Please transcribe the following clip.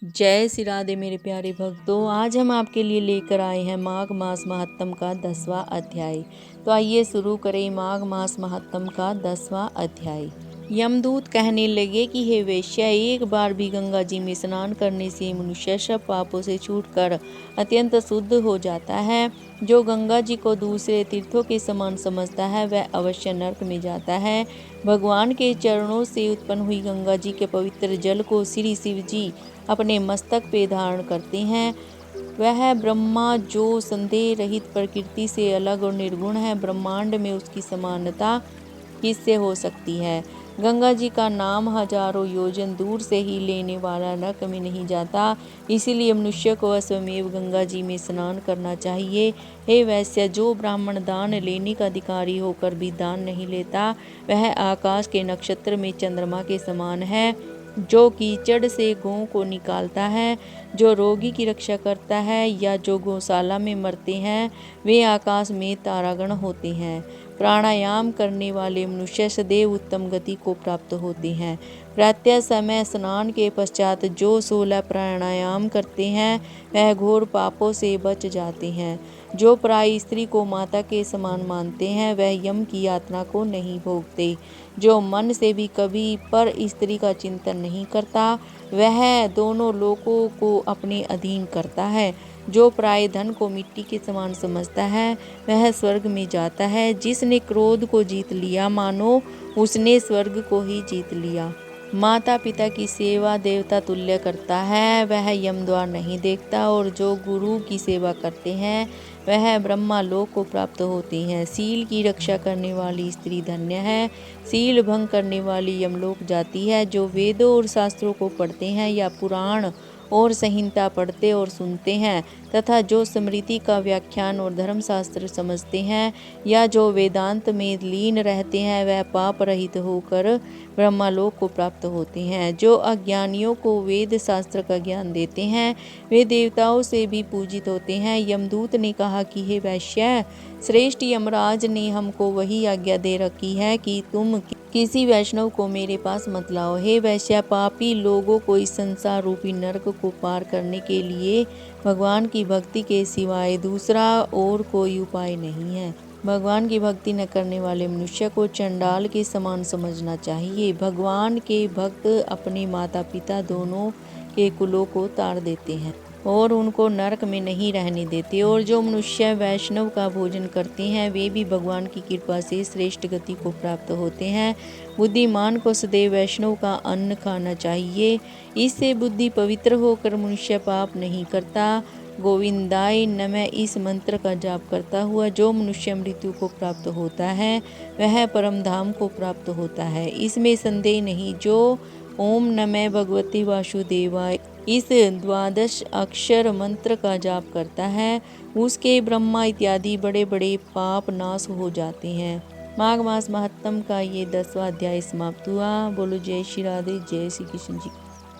जय श्री राधे मेरे प्यारे भक्तों। आज हम आपके लिए लेकर आए हैं माघ मास महात्म का 10वां अध्याय। तो आइए शुरू करें माघ मास महात्म का 10वां अध्याय। यमदूत कहने लगे कि हे वेश्या, एक बार भी गंगा जी में स्नान करने से मनुष्य सब पापों से छूटकर अत्यंत शुद्ध हो जाता है। जो गंगा जी को दूसरे तीर्थों के समान समझता है वह अवश्य नरक में जाता है। भगवान के चरणों से उत्पन्न हुई गंगा जी के पवित्र जल को श्री शिव जी अपने मस्तक पे धारण करते हैं। वह ब्रह्मा जो संदेह रहित प्रकृति से अलग और निर्गुण है, ब्रह्मांड में उसकी समानता किससे हो सकती है। गंगा जी का नाम हजारों योजन दूर से ही लेने वाला नरक में नहीं जाता, इसीलिए मनुष्य को अश्वमेव गंगा जी में स्नान करना चाहिए। हे वैश्य, जो ब्राह्मण दान लेने का अधिकारी होकर भी दान नहीं लेता वह आकाश के नक्षत्र में चंद्रमा के समान है। जो कीचड़ से गौ को निकालता है, जो रोगी की रक्षा करता है या जो गौशाला में मरते हैं वे आकाश में तारागण होते हैं। प्राणायाम करने वाले मनुष्य सदैव उत्तम गति को प्राप्त होते हैं। प्रातः समय स्नान के पश्चात जो 16 प्राणायाम करते हैं वह घोर पापों से बच जाते हैं। जो पराई स्त्री को माता के समान मानते हैं वह यम की यातना को नहीं भोगते। जो मन से भी कभी पर स्त्री का चिंतन नहीं करता वह दोनों लोकों को अपने अधीन करता है। जो पराये धन को मिट्टी के समान समझता है वह स्वर्ग में जाता है। जिसने क्रोध को जीत लिया मानो उसने स्वर्ग को ही जीत लिया। माता पिता की सेवा देवता तुल्य करता है, वह यमद्वार नहीं देखता। और जो गुरु की सेवा करते हैं वह ब्रह्मा लोक को प्राप्त होते हैं। सील की रक्षा करने वाली स्त्री धन्य है, सील भंग करने वाली यमलोक जाती है। जो वेदों और शास्त्रों को पढ़ते हैं या पुराण और संहिता पढ़ते और सुनते हैं तथा जो स्मृति का व्याख्यान और धर्मशास्त्र समझते हैं या जो वेदांत में लीन रहते हैं वह पाप रहित होकर ब्रह्मालोक को प्राप्त होते हैं। जो अज्ञानियों को वेद शास्त्र का ज्ञान देते हैं वे देवताओं से भी पूजित होते हैं। यमदूत ने कहा कि हे वैश्य, श्रेष्ठ यमराज ने हमको वही आज्ञा दे रखी है कि तुम किसी वैष्णव को मेरे पास मत लाओ। हे वैश्य, पापी लोगों को इस संसार रूपी नरक को पार करने के लिए भगवान की भक्ति के सिवाय दूसरा और कोई उपाय नहीं है। भगवान की भक्ति न करने वाले मनुष्य को चंडाल के समान समझना चाहिए। भगवान के भक्त अपने माता पिता दोनों के कुलों को तार देते हैं और उनको नरक में नहीं रहने देते। और जो मनुष्य वैष्णव का भोजन करते हैं वे भी भगवान की कृपा से श्रेष्ठ गति को प्राप्त होते हैं। बुद्धिमान को सदैव वैष्णव का अन्न खाना चाहिए, इससे बुद्धि पवित्र होकर मनुष्य पाप नहीं करता। गोविंदाय नमः इस मंत्र का जाप करता हुआ जो मनुष्य मृत्यु को प्राप्त होता है वह परम धाम को प्राप्त होता है, इसमें संदेह नहीं। जो ओम नमः भगवते वासुदेवाय इस 12 अक्षर मंत्र का जाप करता है उसके ब्रह्मा इत्यादि बड़े बड़े पाप नाश हो जाते हैं। माघ मास महात्म का ये 10वां अध्याय समाप्त हुआ। बोलो जय श्री राधे, जय श्री कृष्ण जी।